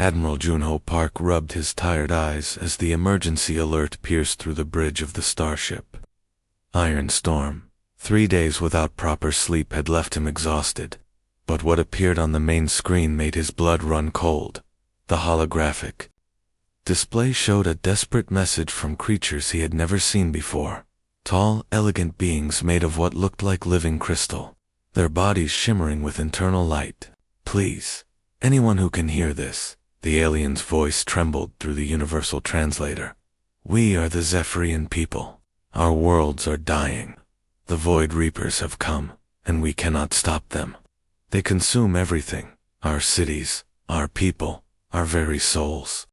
Admiral Junho Park rubbed his tired eyes as the emergency alert pierced through the bridge of the starship. Iron Storm. 3 days without proper sleep had left him exhausted, but what appeared on the main screen made his blood run cold. The holographic display showed a desperate message from creatures he had never seen before. Tall, elegant beings made of what looked like living crystal, their bodies shimmering with internal light. "Please, anyone who can hear this," the alien's voice trembled through the universal translator. "We are the Zephyrian people. Our worlds are dying. The Void Reapers have come, and we cannot stop them. They consume everything, our cities, our people, our very souls.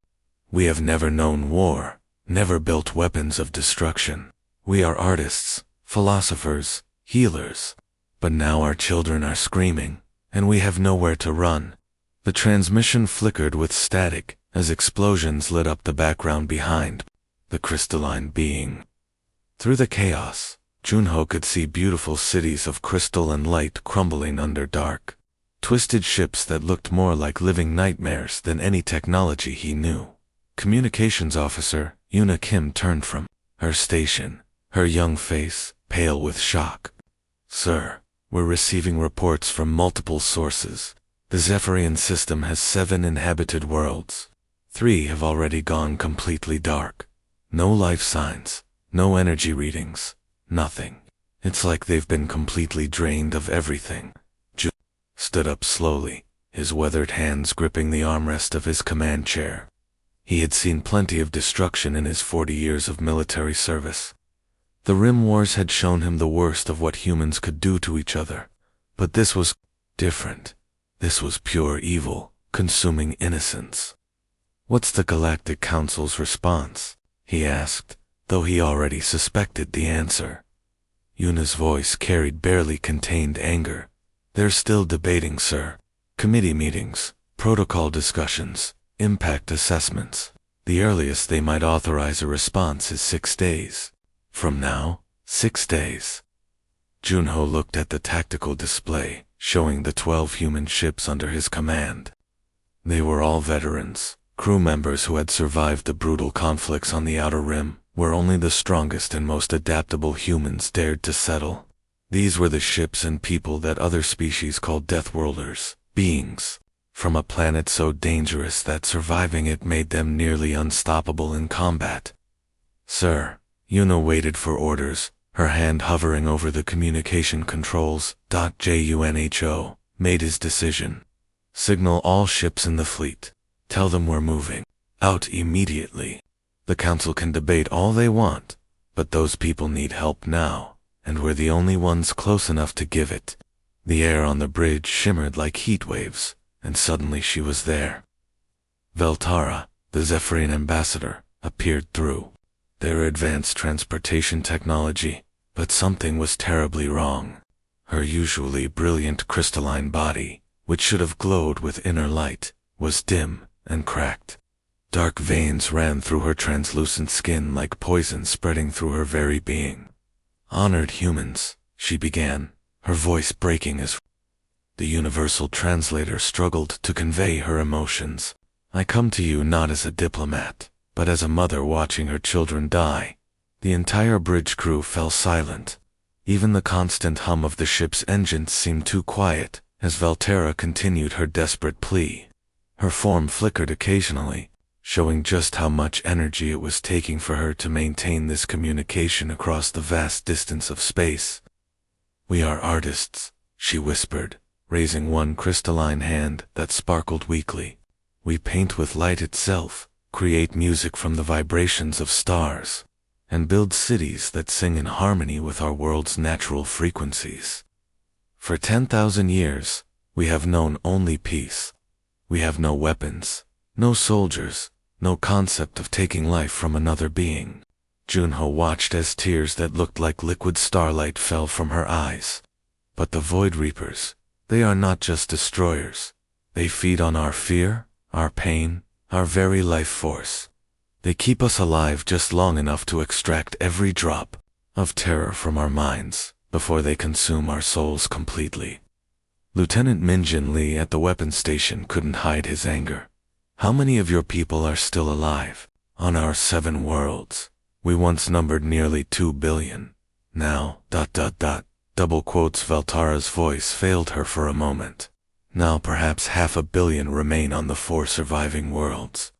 We have never known war, never built weapons of destruction. We are artists, philosophers, healers. But now our children are screaming, and we have nowhere to run." The transmission flickered with static as explosions lit up the background behind the crystalline being. Through the chaos, Junho could see beautiful cities of crystal and light crumbling under dark, twisted ships that looked more like living nightmares than any technology he knew. Communications Officer Yuna Kim turned from her station, her young face pale with shock. "Sir, we're receiving reports from multiple sources. The Zephyrian system has 7 inhabited worlds. 3 have already gone completely dark. No life signs, no energy readings, nothing. It's like they've been completely drained of everything." Jun stood up slowly, his weathered hands gripping the armrest of his command chair. He had seen plenty of destruction in his 40 years of military service. The Rim Wars had shown him the worst of what humans could do to each other. But this was different. This was pure evil, consuming innocence. "What's the Galactic Council's response?" he asked, though he already suspected the answer. Yuna's voice carried barely contained anger. "They're still debating, sir. Committee meetings, protocol discussions, impact assessments. The earliest they might authorize a response is 6 days. From now, 6 days." Junho looked at the tactical display, showing the 12 human ships under his command. They were all veterans, crew members who had survived the brutal conflicts on the Outer Rim, where only the strongest and most adaptable humans dared to settle. These were the ships and people that other species called Deathworlders, beings from a planet so dangerous that surviving it made them nearly unstoppable in combat. "Sir," Yuna waited for orders, her hand hovering over the communication controls. Junho made his decision. "Signal all ships in the fleet. Tell them we're moving out immediately. The Council can debate all they want, but those people need help now, and we're the only ones close enough to give it." The air on the bridge shimmered like heat waves, and suddenly she was there. Veltara, the Zephyrian ambassador, appeared through their advanced transportation technology, but something was terribly wrong. Her usually brilliant crystalline body, which should have glowed with inner light, was dim and cracked. Dark veins ran through her translucent skin like poison spreading through her very being. "Honored humans," she began, her voice breaking as the universal translator struggled to convey her emotions. "I come to you not as a diplomat, but as a mother watching her children die." The entire bridge crew fell silent. Even the constant hum of the ship's engines seemed too quiet as Veltara continued her desperate plea. Her form flickered occasionally, showing just how much energy it was taking for her to maintain this communication across the vast distance of space. "We are artists," she whispered, raising one crystalline hand that sparkled weakly. "We paint with light itself, create music from the vibrations of stars, and build cities that sing in harmony with our world's natural frequencies. For 10,000 years, we have known only peace. We have no weapons, no soldiers, no concept of taking life from another being." Junho watched as tears that looked like liquid starlight fell from her eyes. "But the Void Reapers, they are not just destroyers. They feed on our fear, our pain, our very life force. They keep us alive just long enough to extract every drop of terror from our minds before they consume our souls completely." Lieutenant Minjin Lee at the weapons station couldn't hide his anger. How many of your people are still alive? On our 7 worlds, we once numbered nearly 2 billion. Now, ... Double quotes. Veltara's voice failed her for a moment. Now perhaps 500 million remain on the 4 surviving worlds.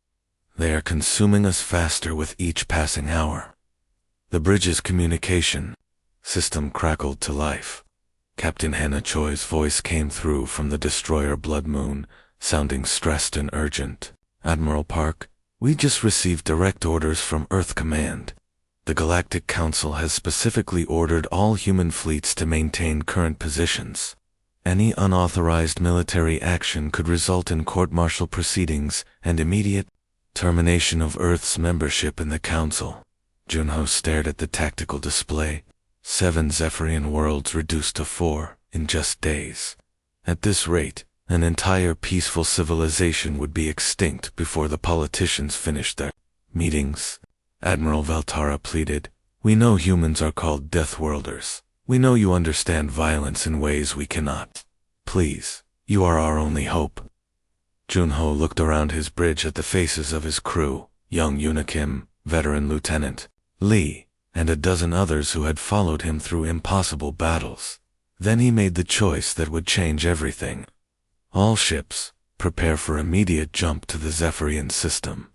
They are consuming us faster with each passing hour. The bridge's communication system crackled to life. Captain Hannah Choi's voice came through from the destroyer Blood Moon, sounding stressed and urgent. Admiral Park, we just received direct orders from Earth Command. The Galactic Council has specifically ordered all human fleets to maintain current positions. Any unauthorized military action could result in court-martial proceedings and immediate termination of Earth's membership in the Council. Junho stared at the tactical display. 7 Zephyrian worlds reduced to 4 in just days. At this rate, an entire peaceful civilization would be extinct before the politicians finished their meetings. Admiral Veltara pleaded, we know humans are called Deathworlders. We know you understand violence in ways we cannot. Please, you are our only hope. Junho looked around his bridge at the faces of his crew, young Unikim, veteran Lieutenant Lee, and a dozen others who had followed him through impossible battles. Then he made the choice that would change everything. All ships, prepare for immediate jump to the Zephyrian system.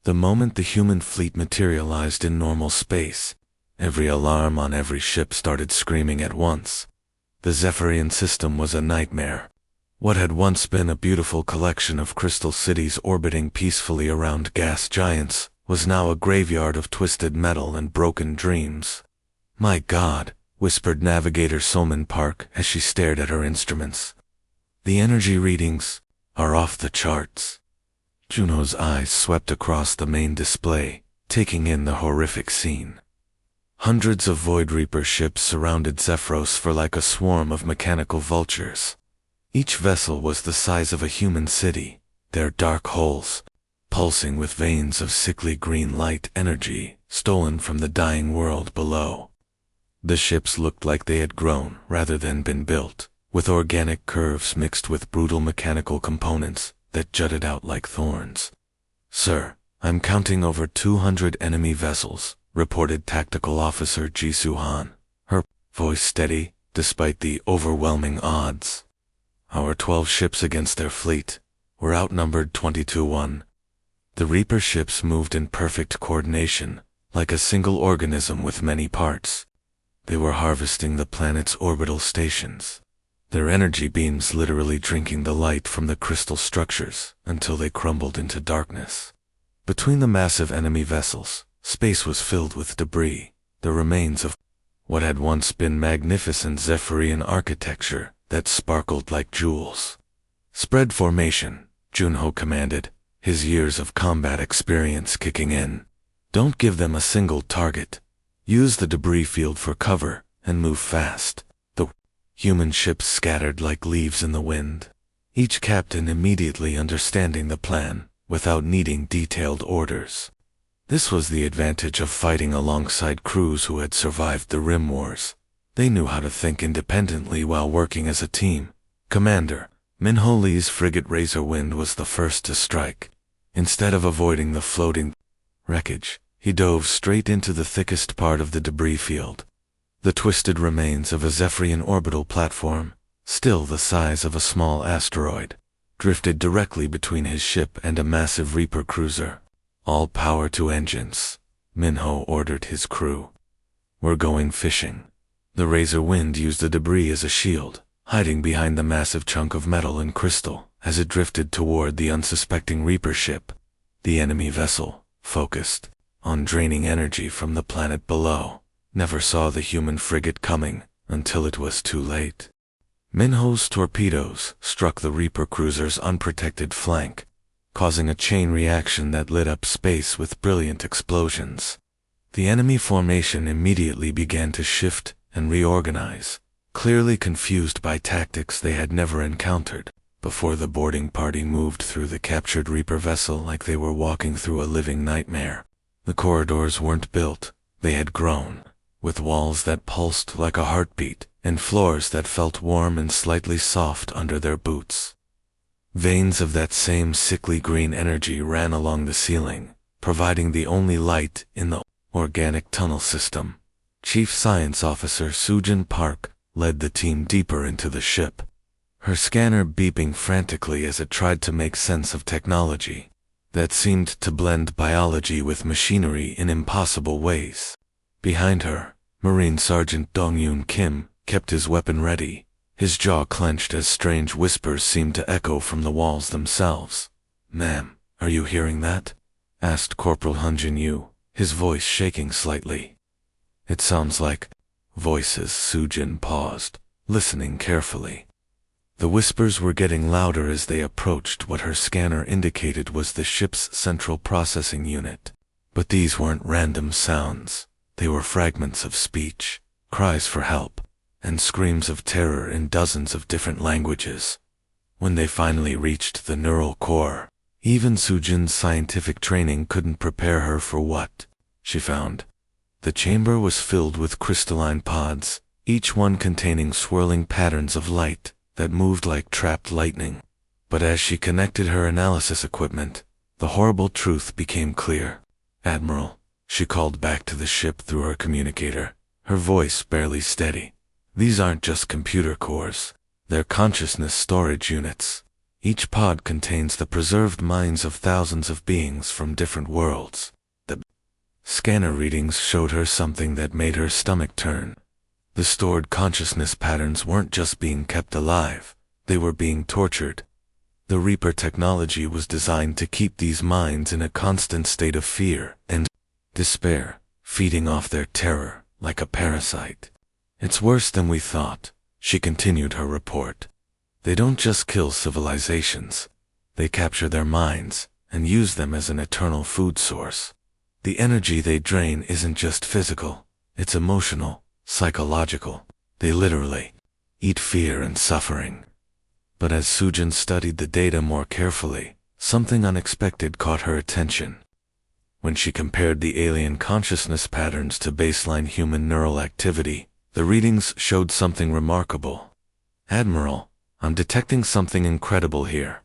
The moment the human fleet materialized in normal space, every alarm on every ship started screaming at once. The Zephyrian system was a nightmare. What had once been a beautiful collection of crystal cities orbiting peacefully around gas giants was now a graveyard of twisted metal and broken dreams. My God, whispered Navigator Solman Park as she stared at her instruments. The energy readings are off the charts. Junho's eyes swept across the main display, taking in the horrific scene. Hundreds of Void Reaper ships surrounded Zephyros for like a swarm of mechanical vultures. Each vessel was the size of a human city, their dark holes pulsing with veins of sickly green light energy stolen from the dying world below. The ships looked like they had grown rather than been built, with organic curves mixed with brutal mechanical components that jutted out like thorns. Sir, I'm counting over 200 enemy vessels, reported Tactical Officer Jisoo Han, her voice steady despite the overwhelming odds. Our 12 ships against their fleet were outnumbered 20-1. The Reaper ships moved in perfect coordination, like a single organism with many parts. They were harvesting the planet's orbital stations, their energy beams literally drinking the light from the crystal structures until they crumbled into darkness. Between the massive enemy vessels, space was filled with debris, the remains of what had once been magnificent Zephyrian architecture that sparkled like jewels. Spread formation, Junho commanded, his years of combat experience kicking in. Don't give them a single target. Use the debris field for cover and move fast. The human ships scattered like leaves in the wind, each captain immediately understanding the plan without needing detailed orders. This was the advantage of fighting alongside crews who had survived the Rim Wars. They knew how to think independently while working as a team. Commander, Minho Lee's frigate Razorwind was the first to strike. Instead of avoiding the floating wreckage, he dove straight into the thickest part of the debris field. The twisted remains of a Zephyrian orbital platform, still the size of a small asteroid, drifted directly between his ship and a massive Reaper cruiser. All power to engines, Minho ordered his crew. We're going fishing. The Razorwind used the debris as a shield, hiding behind the massive chunk of metal and crystal as it drifted toward the unsuspecting Reaper ship. The enemy vessel, focused on draining energy from the planet below, never saw the human frigate coming until it was too late. Minho's torpedoes struck the Reaper cruiser's unprotected flank, causing a chain reaction that lit up space with brilliant explosions. The enemy formation immediately began to shift and reorganize, clearly confused by tactics they had never encountered before. The boarding party moved through the captured Reaper vessel like they were walking through a living nightmare. The corridors weren't built, they had grown, with walls that pulsed like a heartbeat and floors that felt warm and slightly soft under their boots. Veins of that same sickly green energy ran along the ceiling, providing the only light in the organic tunnel system. Chief Science Officer Sujin Park led the team deeper into the ship, her scanner beeping frantically as it tried to make sense of technology that seemed to blend biology with machinery in impossible ways. Behind her, Marine Sergeant Dong-Yoon Kim kept his weapon ready, his jaw clenched as strange whispers seemed to echo from the walls themselves. "Ma'am, are you hearing that?" asked Corporal Hunjin Yu, his voice shaking slightly. "It sounds like voices." Sujin paused, listening carefully. The whispers were getting louder as they approached what her scanner indicated was the ship's central processing unit. But these weren't random sounds. They were fragments of speech, cries for help, and screams of terror in dozens of different languages. When they finally reached the neural core, even Sujin's scientific training couldn't prepare her for what she found. The chamber was filled with crystalline pods, each one containing swirling patterns of light that moved like trapped lightning. But as she connected her analysis equipment, the horrible truth became clear. "Admiral," she called back to the ship through her communicator, her voice barely steady. "These aren't just computer cores. They're consciousness storage units. Each pod contains the preserved minds of thousands of beings from different worlds." The scanner readings showed her something that made her stomach turn. The stored consciousness patterns weren't just being kept alive, they were being tortured. The Reaper technology was designed to keep these minds in a constant state of fear and despair, feeding off their terror like a parasite. "It's worse than we thought," she continued her report. "They don't just kill civilizations. They capture their minds and use them as an eternal food source. The energy they drain isn't just physical, it's emotional, psychological. They literally eat fear and suffering." But as Sujin studied the data more carefully, something unexpected caught her attention. When she compared the alien consciousness patterns to baseline human neural activity, the readings showed something remarkable. "Admiral, I'm detecting something incredible here.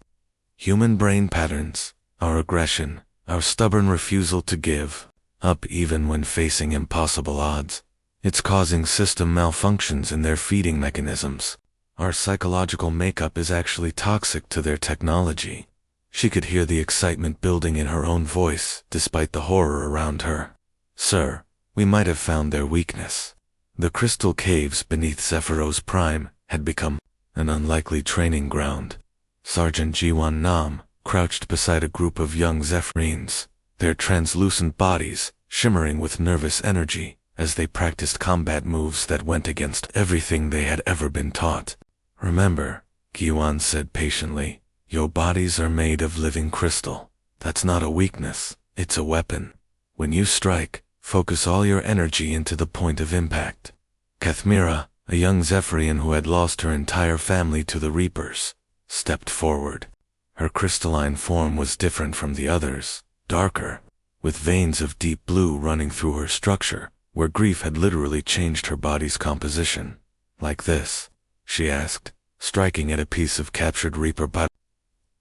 Human brain patterns, our aggression, our stubborn refusal to give up even when facing impossible odds. It's causing system malfunctions in their feeding mechanisms. Our psychological makeup is actually toxic to their technology." She could hear the excitement building in her own voice, despite the horror around her. "Sir, we might have found their weakness." The crystal caves beneath Zephyros Prime had become an unlikely training ground. Sergeant Jiwon Nam crouched beside a group of young Zephyrines, their translucent bodies shimmering with nervous energy as they practiced combat moves that went against everything they had ever been taught. "Remember," Jiwon said patiently, "your bodies are made of living crystal. That's not a weakness, it's a weapon. When you strike, focus all your energy into the point of impact." Kathmira, a young Zephyrian who had lost her entire family to the Reapers, stepped forward. Her crystalline form was different from the others, darker, with veins of deep blue running through her structure, where grief had literally changed her body's composition. "Like this?" she asked, striking at a piece of captured Reaper body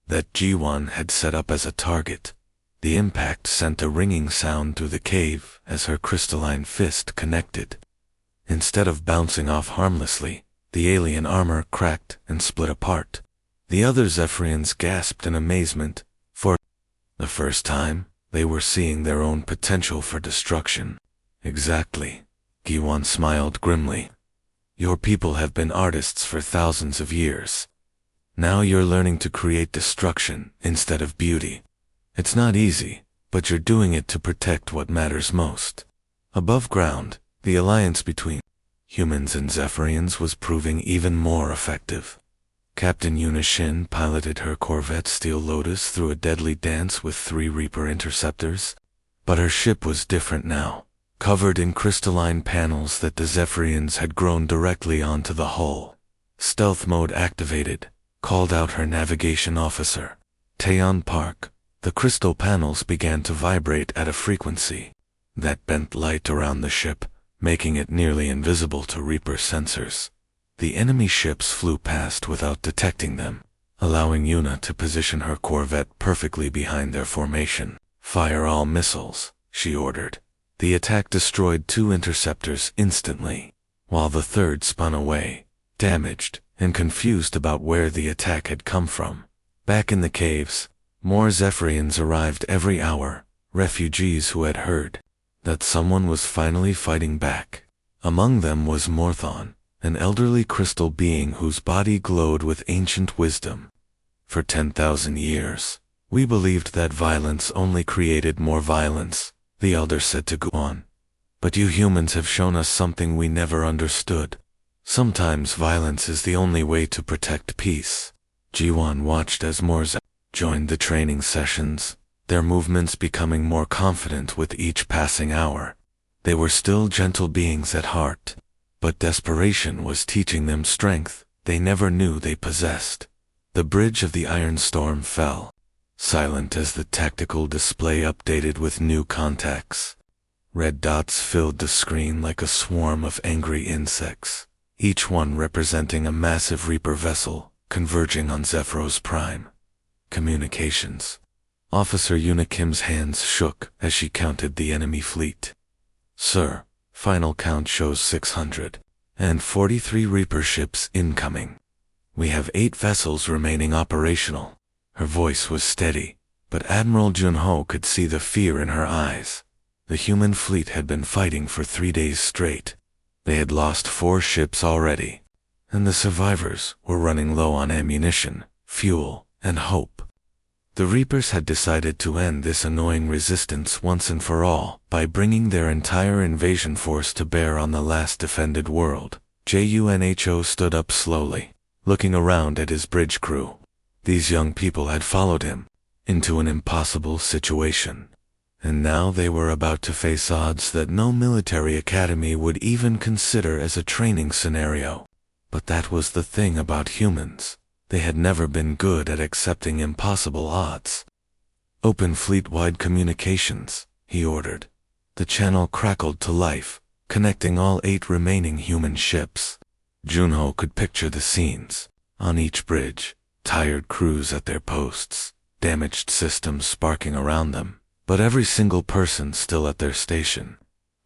that Jiwon had set up as a target. The impact sent a ringing sound through the cave as her crystalline fist connected. Instead of bouncing off harmlessly, the alien armor cracked and split apart. The other Zephyrians gasped in amazement. For the first time, they were seeing their own potential for destruction. "Exactly," Jiwon smiled grimly. "Your people have been artists for thousands of years. Now you're learning to create destruction instead of beauty. It's not easy, but you're doing it to protect what matters most." Above ground, the alliance between humans and Zephyrians was proving even more effective. Captain Yuna Shin piloted her corvette Steel Lotus through a deadly dance with 3 Reaper interceptors. But her ship was different now, covered in crystalline panels that the Zephyrians had grown directly onto the hull. Stealth mode activated, called out her navigation officer, Taeyeon Park. The crystal panels began to vibrate at a frequency that bent light around the ship, making it nearly invisible to Reaper sensors. The enemy ships flew past without detecting them, allowing Yuna to position her corvette perfectly behind their formation. "Fire all missiles," she ordered. The attack destroyed 2 interceptors instantly, while the third spun away, damaged and confused about where the attack had come from. Back in the caves, more Zephyrians arrived every hour, refugees who had heard that someone was finally fighting back. Among them was Morthon, an elderly crystal being whose body glowed with ancient wisdom. "For 10,000 years, we believed that violence only created more violence," the elder said to Guan. "But you humans have shown us something we never understood. Sometimes violence is the only way to protect peace." Jiwan watched as more Zephyrians joined the training sessions, their movements becoming more confident with each passing hour. They were still gentle beings at heart, but desperation was teaching them strength they never knew they possessed. The bridge of the Iron Storm fell, silent as the tactical display updated with new contacts. Red dots filled the screen like a swarm of angry insects, each one representing a massive Reaper vessel converging on Zephyros Prime. Communications. Officer Yuna Kim's hands shook as she counted the enemy fleet. "Sir, final count shows 643 Reaper ships incoming. We have 8 vessels remaining operational." Her voice was steady, but Admiral Junho could see the fear in her eyes. The human fleet had been fighting for 3 days straight. They had lost 4 ships already, and the survivors were running low on ammunition, fuel, and hope. The Reapers had decided to end this annoying resistance once and for all by bringing their entire invasion force to bear on the last defended world. Junho stood up slowly, looking around at his bridge crew. These young people had followed him into an impossible situation, and now they were about to face odds that no military academy would even consider as a training scenario. But that was the thing about humans. They had never been good at accepting impossible odds. "Open fleet-wide communications," he ordered. The channel crackled to life, connecting all 8 remaining human ships. Junho could picture the scenes. On each bridge, tired crews at their posts, damaged systems sparking around them, but every single person still at their station.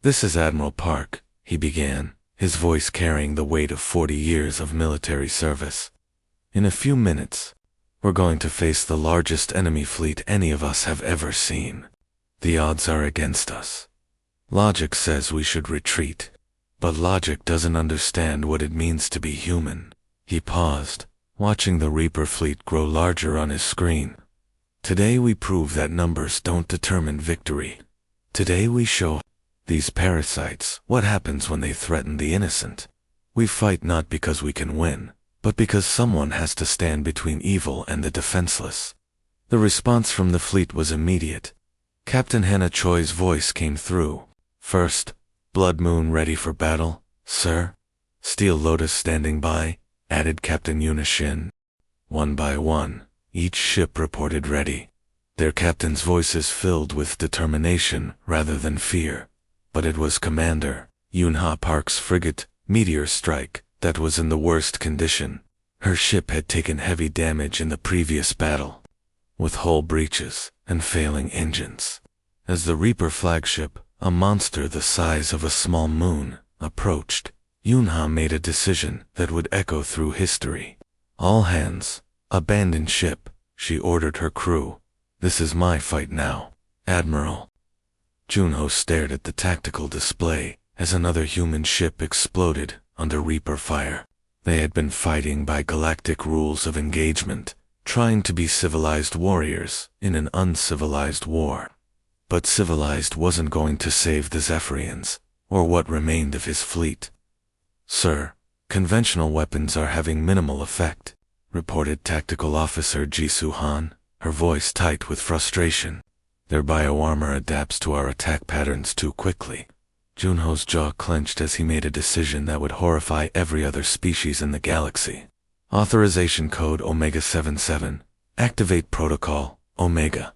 "This is Admiral Park," he began, his voice carrying the weight of 40 years of military service. "In a few minutes, we're going to face the largest enemy fleet any of us have ever seen. The odds are against us. Logic says we should retreat, but logic doesn't understand what it means to be human." He paused, watching the Reaper fleet grow larger on his screen. "Today we prove that numbers don't determine victory. Today we show these parasites what happens when they threaten the innocent. We fight not because we can win, but because someone has to stand between evil and the defenseless." The response from the fleet was immediate. Captain Hannah Choi's voice came through. "First, Blood Moon ready for battle, sir." "Steel Lotus standing by," added Captain Yuna Shin. One by one, each ship reported ready, their captains' voices filled with determination rather than fear. But it was Commander Yunha Park's frigate, Meteor Strike, that was in the worst condition. Her ship had taken heavy damage in the previous battle, with hull breaches and failing engines. As the Reaper flagship, a monster the size of a small moon, approached, Yunha made a decision that would echo through history. "All hands, abandon ship," she ordered her crew. "This is my fight now, Admiral." Junho stared at the tactical display as another human ship exploded under Reaper fire. They had been fighting by galactic rules of engagement, trying to be civilized warriors in an uncivilized war. But civilized wasn't going to save the Zephyrians, or what remained of his fleet. "Sir, conventional weapons are having minimal effect," reported Tactical Officer Jisoo Han, her voice tight with frustration. "Their bioarmor adapts to our attack patterns too quickly." Junho's jaw clenched as he made a decision that would horrify every other species in the galaxy. Authorization code Omega-77. Activate protocol, Omega.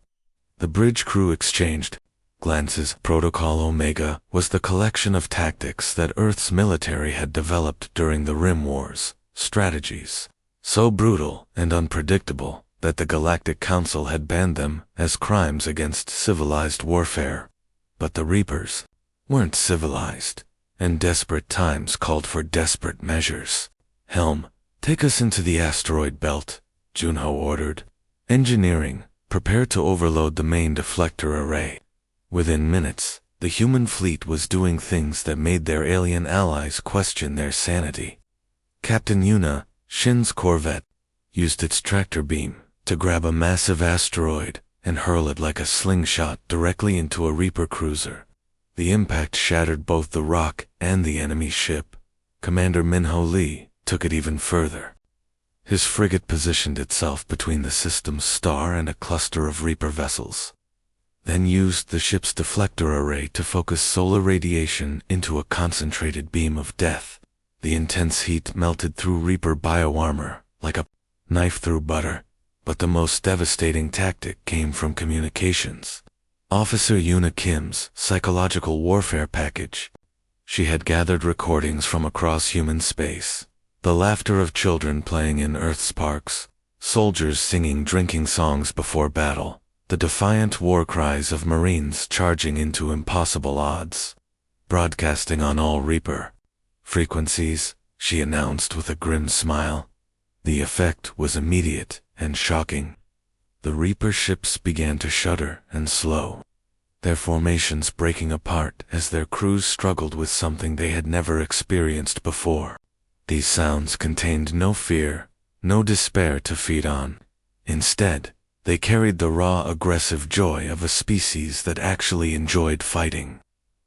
The bridge crew exchanged glances. Protocol Omega was the collection of tactics that Earth's military had developed during the Rim Wars, strategies so brutal and unpredictable that the Galactic Council had banned them as crimes against civilized warfare. But the Reapers weren't civilized, and desperate times called for desperate measures. "Helm, take us into the asteroid belt," Junho ordered. "Engineering, prepare to overload the main deflector array." Within minutes, the human fleet was doing things that made their alien allies question their sanity. Captain Yuna, Shin's corvette, used its tractor beam to grab a massive asteroid and hurl it like a slingshot directly into a Reaper cruiser. The impact shattered both the rock and the enemy ship. Commander Minho Lee took it even further. His frigate positioned itself between the system's star and a cluster of Reaper vessels, then used the ship's deflector array to focus solar radiation into a concentrated beam of death. The intense heat melted through Reaper bioarmor like a knife through butter, but the most devastating tactic came from communications. Officer Yuna Kim's psychological warfare package. She had gathered recordings from across human space. The laughter of children playing in Earth's parks, soldiers singing drinking songs before battle, the defiant war cries of Marines charging into impossible odds. Broadcasting on all Reaper frequencies, she announced with a grim smile. The effect was immediate and shocking. The Reaper ships began to shudder and slow, their formations breaking apart as their crews struggled with something they had never experienced before. These sounds contained no fear, no despair to feed on. Instead, they carried the raw, aggressive joy of a species that actually enjoyed fighting.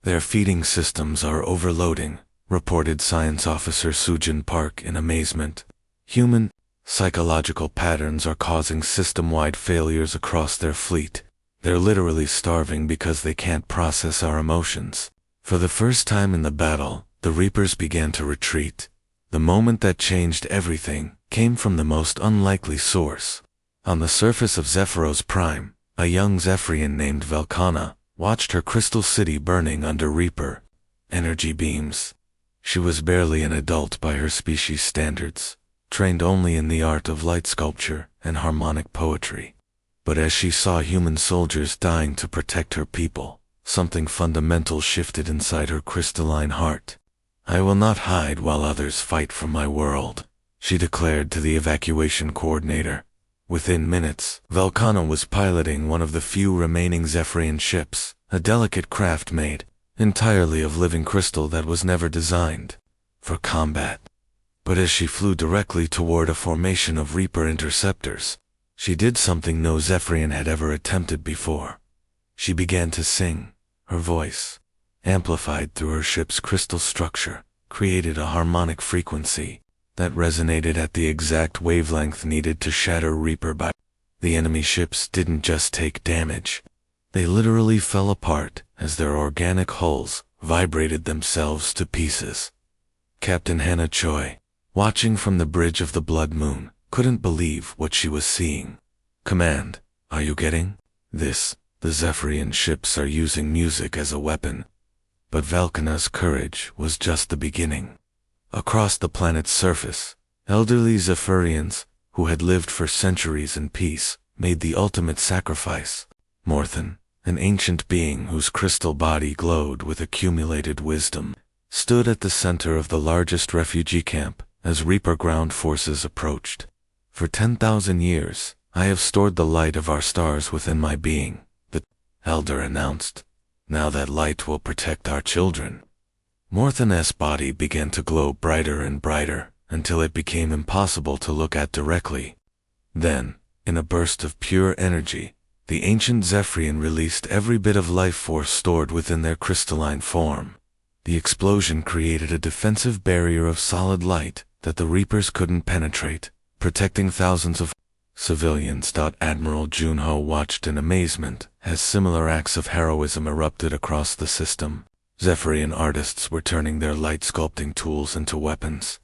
"Their feeding systems are overloading," reported Science Officer Sujin Park in amazement. "Human psychological patterns are causing system-wide failures across their fleet. They're literally starving because they can't process our emotions." For the first time in the battle, the Reapers began to retreat. The moment that changed everything came from the most unlikely source. On the surface of Zephyros Prime, a young Zephyrian named Velkana watched her crystal city burning under Reaper energy beams. She was barely an adult by her species standards, trained only in the art of light sculpture and harmonic poetry. But as she saw human soldiers dying to protect her people, something fundamental shifted inside her crystalline heart. "I will not hide while others fight for my world," she declared to the evacuation coordinator. Within minutes, Velkana was piloting one of the few remaining Zephyrian ships, a delicate craft made entirely of living crystal that was never designed for combat. But as she flew directly toward a formation of Reaper interceptors, she did something no Zephyrian had ever attempted before. She began to sing. Her voice, amplified through her ship's crystal structure, created a harmonic frequency that resonated at the exact wavelength needed to shatter Reaper by. The enemy ships didn't just take damage. They literally fell apart as their organic hulls vibrated themselves to pieces. Captain Hannah Choi, watching from the bridge of the Blood Moon, couldn't believe what she was seeing. "Command, are you getting this? The Zephyrian ships are using music as a weapon." But Velkana's courage was just the beginning. Across the planet's surface, elderly Zephyrians, who had lived for centuries in peace, made the ultimate sacrifice. Morthan, an ancient being whose crystal body glowed with accumulated wisdom, stood at the center of the largest refugee camp as Reaper ground forces approached. "For 10,000 years, I have stored the light of our stars within my being," the elder announced. "Now that light will protect our children." Morthan's body began to glow brighter and brighter until it became impossible to look at directly. Then, in a burst of pure energy, the ancient Zephyrian released every bit of life force stored within their crystalline form. The explosion created a defensive barrier of solid light that the Reapers couldn't penetrate, protecting thousands of civilians. Admiral Junho watched in amazement as similar acts of heroism erupted across the system. Zephyrian artists were turning their light sculpting tools into weapons.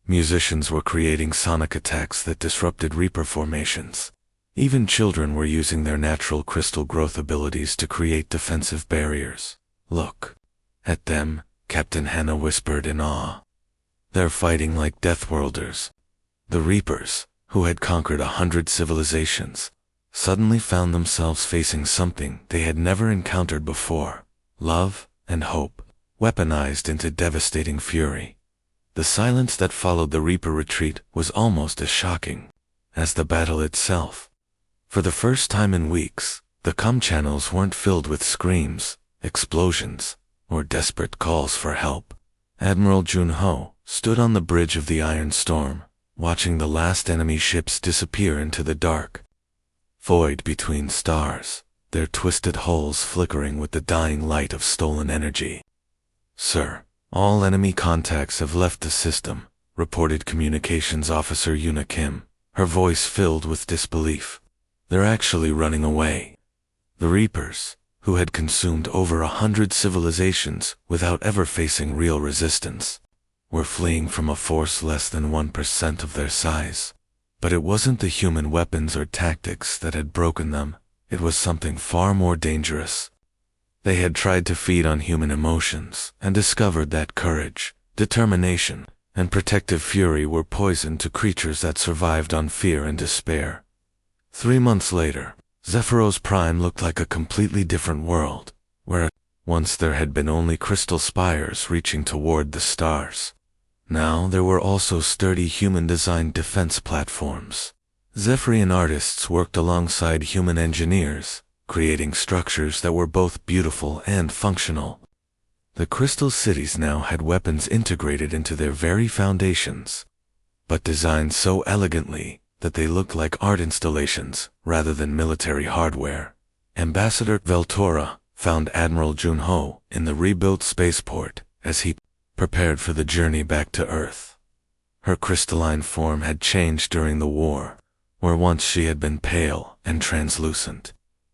Musicians were creating sonic attacks that disrupted Reaper formations. Even children were using their natural crystal growth abilities to create defensive barriers. "Look at them," Captain Hannah whispered in awe. "They're fighting like Deathworlders." The Reapers, who had conquered 100 civilizations, suddenly found themselves facing something they had never encountered before: love and hope, weaponized into devastating fury. The silence that followed the Reaper retreat was almost as shocking as the battle itself. For the first time in weeks, the comm channels weren't filled with screams, explosions, or desperate calls for help. Admiral Junho stood on the bridge of the Iron Storm, watching the last enemy ships disappear into the dark void between stars, their twisted hulls flickering with the dying light of stolen energy. "Sir, all enemy contacts have left the system," reported Communications Officer Yuna Kim, her voice filled with disbelief. "They're actually running away." The Reapers, who had consumed over 100 civilizations without ever facing real resistance, were fleeing from a force less than 1% of their size. But it wasn't the human weapons or tactics that had broken them, it was something far more dangerous. They had tried to feed on human emotions and discovered that courage, determination, and protective fury were poison to creatures that survived on fear and despair. 3 months later, Zephyros Prime looked like a completely different world, where once there had been only crystal spires reaching toward the stars. Now there were also sturdy human-designed defense platforms. Zephyrian artists worked alongside human engineers, creating structures that were both beautiful and functional. The crystal cities now had weapons integrated into their very foundations, but designed so elegantly that they looked like art installations rather than military hardware. Ambassador Veltora found Admiral Junho in the rebuilt spaceport as he prepared for the journey back to Earth. Her crystalline form had changed during the war, where once she had been pale and translucent.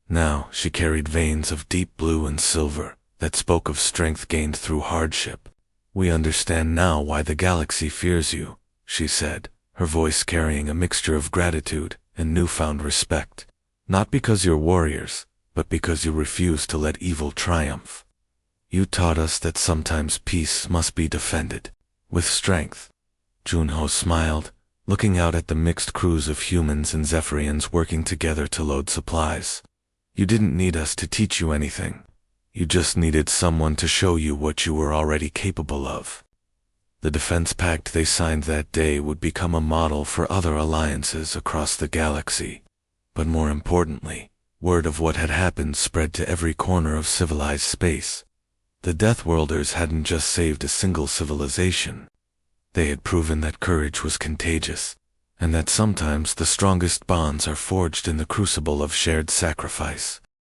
Now she carried veins of deep blue and silver that spoke of strength gained through hardship. "We understand now why the galaxy fears you," she said, her voice carrying a mixture of gratitude and newfound respect. "Not because you're warriors, but because you refuse to let evil triumph. You taught us that sometimes peace must be defended with strength." Junho smiled, looking out at the mixed crews of humans and Zephyrians working together to load supplies. "You didn't need us to teach you anything. You just needed someone to show you what you were already capable of." The defense pact they signed that day would become a model for other alliances across the galaxy. But more importantly, word of what had happened spread to every corner of civilized space. The Deathworlders hadn't just saved a single civilization. They had proven that courage was contagious, and that sometimes the strongest bonds are forged in the crucible of shared sacrifice.